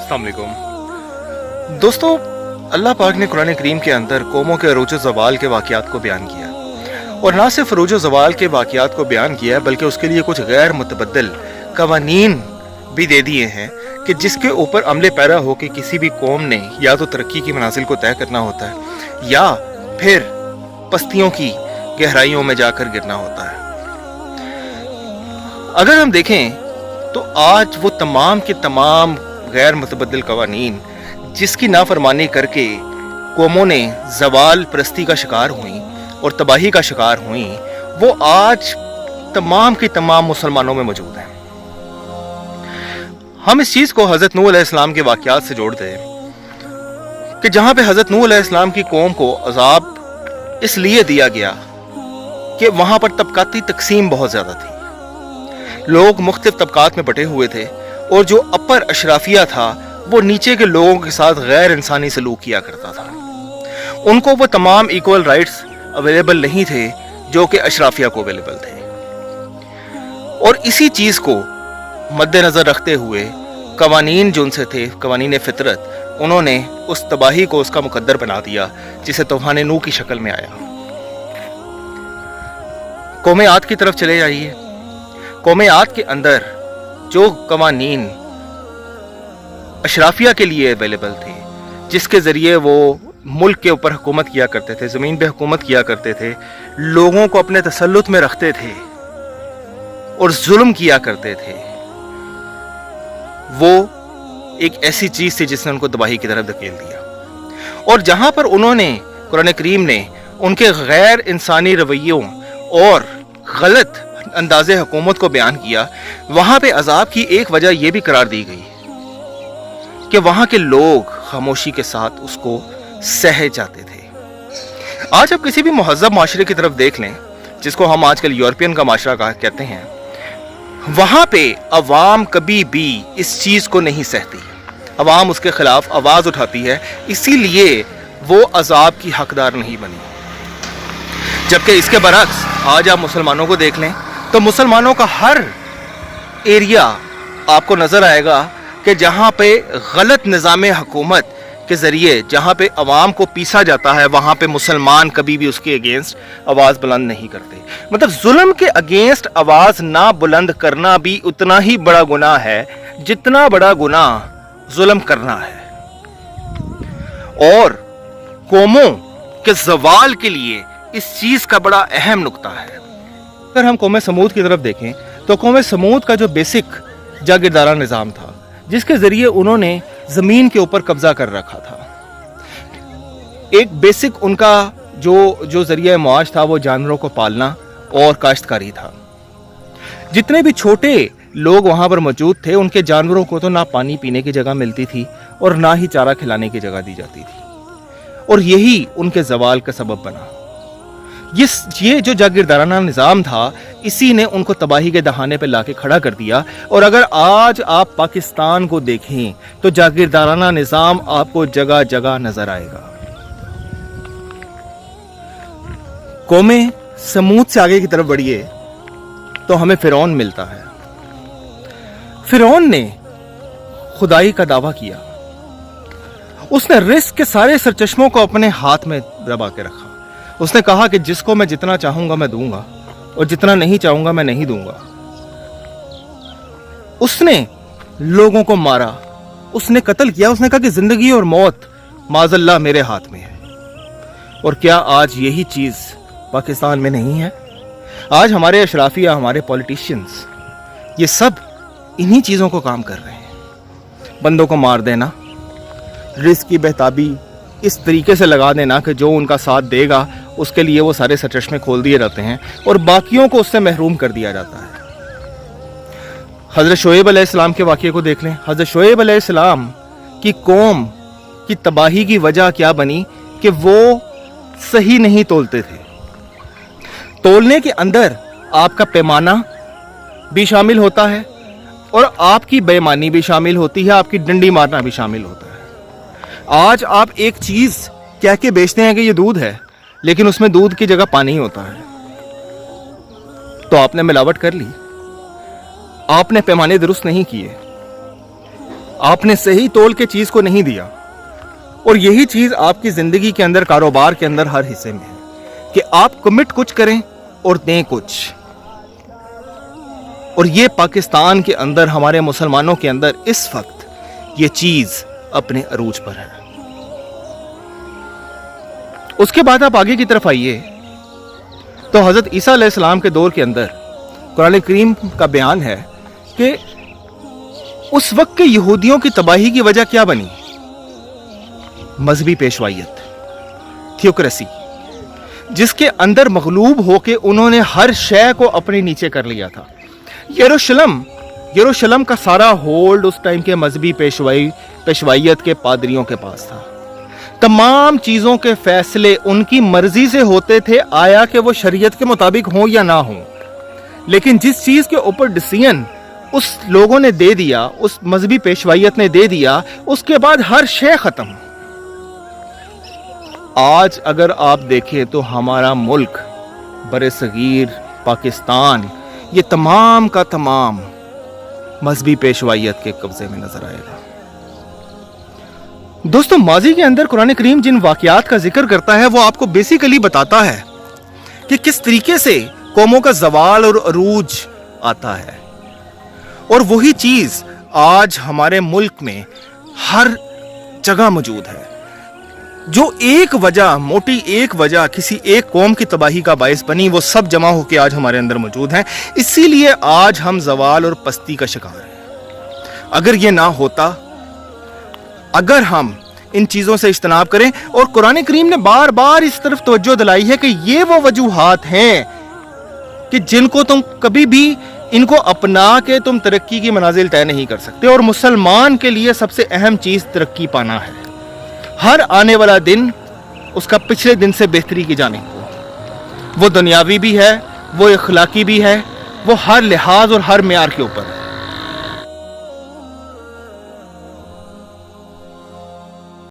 अस्सलाम वालेकुम दोस्तों, अल्लाह पाक ने कुरान करीम के अंदर कौमों के अरूज ज़वाल के वाक़यात को बयान किया, और ना सिर्फ अरूज ज़वाल के वाक़यात को बयान किया है बल्कि उसके लिए कुछ गैर मुतबद्दल कवानीन भी दे दिए हैं कि जिसके ऊपर अमले पैरा हो कि किसी भी कौम ने या तो तरक्की की मनाजिल को तय करना होता है या फिर पस्तियों की गहराइयों में जाकर गिरना होता है। अगर हम देखें तो आज वो तमाम के तमाम गैर मुतबद्दिल कवानीन जिसकी नाफरमानी करके कौमों ने ज़वाल परस्ती का शिकार हुई और तबाही का शिकार हुई, वो आज तमाम के तमाम मुसलमानों में मौजूद हैं। हम इस चीज़ को हज़रत नूह अलैहिस्सलाम के वाक़यात से जोड़ते हैं कि जहाँ पे हज़रत नूह अलैहिस्सलाम की कौम को अज़ाब इसलिए दिया गया कि वहाँ पर तबकाती तकसीम बहुत ज़्यादा थी, लोग मुख्तलिफ तबकात में बटे हुए थे, और जो अपर अशराफिया था वो नीचे के लोगों के साथ गैर इंसानी सलूक किया करता था। उनको वो तमाम इक्वल राइट्स अवेलेबल नहीं थे जो कि अशराफिया को अवेलेबल थे, और इसी चीज़ को मद्देनज़र रखते हुए कवानीन जो उनसे थे, कवानीन फितरत, उन्होंने उस तबाही को उसका मुकद्दर बना दिया जिसे तूफ़ान नूह की शक्ल में आया। कौम आद की तरफ चले जाइए। कौम आद के अंदर जो कवानीन अशराफिया के लिए अवेलेबल थे, जिसके ज़रिए वो मुल्क के ऊपर हुकूमत किया करते थे, ज़मीन पे हुकूमत किया करते थे, लोगों को अपने तसल्लुत में रखते थे और जुल्म किया करते थे, वो एक ऐसी चीज़ थी जिसने उनको तबाही की तरफ धकेल दिया। और जहाँ पर उन्होंने, कुरान करीम ने उनके गैर इंसानी रवैयों और गलत अंदाज़े हुकूमत को बयान किया, वहाँ पे अजाब की एक वजह यह भी करार दी गई कि वहाँ के लोग खामोशी के साथ उसको सह जाते थे। आज आप किसी भी महज़्ज़ब माशरे की तरफ देख लें, जिसको हम आजकल यूरोपियन का माशरा कहते हैं, वहाँ पे अवाम कभी भी इस चीज़ को नहीं सहती, अवाम उसके खिलाफ आवाज़ उठाती है, इसीलिए वो अजाब की हकदार नहीं बनी। जबकि इसके बरक्स आज आप मुसलमानों को देख लें तो मुसलमानों का हर एरिया आपको नज़र आएगा कि जहाँ पे गलत निज़ाम हुकूमत के ज़रिए जहाँ पे अवाम को पीसा जाता है, वहाँ पे मुसलमान कभी भी उसके अगेंस्ट आवाज़ बुलंद नहीं करते। मतलब जुल्म के अगेंस्ट आवाज़ ना बुलंद करना भी उतना ही बड़ा गुनाह है जितना बड़ा गुनाह जुल्म करना है। और कौमों के ज़वाल के लिए इस चीज़ का बड़ा अहम नुक्ता है। अगर हम कौम समूद की तरफ देखें तो कौम समूद का जो बेसिक जागीरदारा निज़ाम था, जिसके ज़रिए उन्होंने ज़मीन के ऊपर कब्ज़ा कर रखा था, एक बेसिक उनका जो ज़रिया मुआश था वो जानवरों को पालना और काश्तकारी था। जितने भी छोटे लोग वहाँ पर मौजूद थे, उनके जानवरों को तो ना पानी पीने की जगह मिलती थी और ना ही चारा खिलाने की जगह दी जाती थी, और यही उनके ज़वाल का सबब बना। ये जो जागीरदाराना निज़ाम था, इसी ने उनको तबाही के दहाने पर लाके खड़ा कर दिया। और अगर आज आप पाकिस्तान को देखें तो जागीरदाराना निज़ाम आपको जगह जगह नजर आएगा। कौमे समूद से आगे की तरफ बढ़िए तो हमें फिरौन मिलता है। फिरौन ने खुदाई का दावा किया, उसने रिस्क के सारे सरचश्मों को अपने हाथ में दबा के रखा। उसने कहा कि जिसको मैं जितना चाहूंगा मैं दूंगा और जितना नहीं चाहूंगा मैं नहीं दूंगा। उसने लोगों को मारा, उसने कत्ल किया। उसने कहा कि जिंदगी और मौत माज़अल्लाह मेरे हाथ में है। और क्या आज यही चीज पाकिस्तान में नहीं है? आज हमारे अशराफिया, हमारे पॉलिटिशियंस, ये सब इन्हीं चीजों को काम कर रहे हैं। बंदों को मार देना, रिस्क की बेताबी इस तरीके से लगा देना कि जो उनका साथ देगा उसके लिए वो सारे सरचश्मे खोल दिए जाते हैं और बाकियों को उससे महरूम कर दिया जाता है। हज़रत शोएब अलैहिस्सलाम के वाक़ये को देख लें। हज़रत शोएब अलैहिस्सलाम की कौम की तबाही की वजह क्या बनी कि वो सही नहीं तोलते थे। तोलने के अंदर आपका पैमाना भी शामिल होता है और आपकी बेईमानी भी शामिल होती है, आपकी डंडी मारना भी शामिल होता है। आज आप एक चीज कह के बेचते हैं कि ये दूध है, लेकिन उसमें दूध की जगह पानी होता है, तो आपने मिलावट कर ली। आपने पैमाने दुरुस्त नहीं किए, आपने सही तोल के चीज को नहीं दिया, और यही चीज आपकी जिंदगी के अंदर, कारोबार के अंदर, हर हिस्से में है कि आप कमिट कुछ करें और दें कुछ। और ये पाकिस्तान के अंदर, हमारे मुसलमानों के अंदर इस वक्त ये चीज अपने अरूज पर है। उसके बाद आप आगे की तरफ आइए तो हजरत ईसा अलैहिस्सलाम के दौर के अंदर कुरान करीम का बयान है कि उस वक्त के यहूदियों की तबाही की वजह क्या बनी? मजहबी पेशवाइयत, थियोक्रेसी, जिसके अंदर मगलूब होके उन्होंने हर शय को अपने नीचे कर लिया था। यरूशलेम का सारा होल्ड उस टाइम के मजहबी पेशवाइयत के पादरियों के पास था। तमाम चीजों के फैसले उनकी मर्जी से होते थे, आया कि वो शरीयत के मुताबिक हो या ना हो। लेकिन जिस चीज के ऊपर डिसीजन उस लोगों ने दे दिया, उस मजहबी पेशवाइयत ने दे दिया, उसके बाद हर शय खत्म। आज अगर आप देखें तो हमारा मुल्क, बरे-सगीर पाकिस्तान, ये तमाम का तमाम मजहबी पेशवाइयत के कब्जे में नजर आएगा। दोस्तों, माजी के अंदर कुरान करीम जिन वाकयात का जिक्र करता है वो आपको बेसिकली बताता है कि किस तरीके से कौमों का जवाल और अरूज आता है। और वही चीज आज हमारे मुल्क में हर जगह मौजूद है। जो एक वजह, मोटी एक वजह किसी एक कौम की तबाही का बायस बनी, वो सब जमा होकर आज हमारे अंदर मौजूद हैं। इसीलिए आज हम जवाल और पस्ती का शिकार हैं। अगर ये ना होता, अगर हम इन चीजों से इज्तनाब करें, और कुरान करीम ने बार बार इस तरफ तवज्जो दिलाई है कि ये वो वजूहात हैं कि जिनको तुम कभी भी इनको अपना के तुम तरक्की की मनाजिल तय नहीं कर सकते। और मुसलमान के लिए सबसे अहम चीज तरक्की पाना है। हर आने वाला दिन उसका पिछले दिन से बेहतरी की जानिब हो। वो दुनियावी भी है, वो इखलाकी भी है, वो हर लिहाज और हर मेयार के ऊपर है।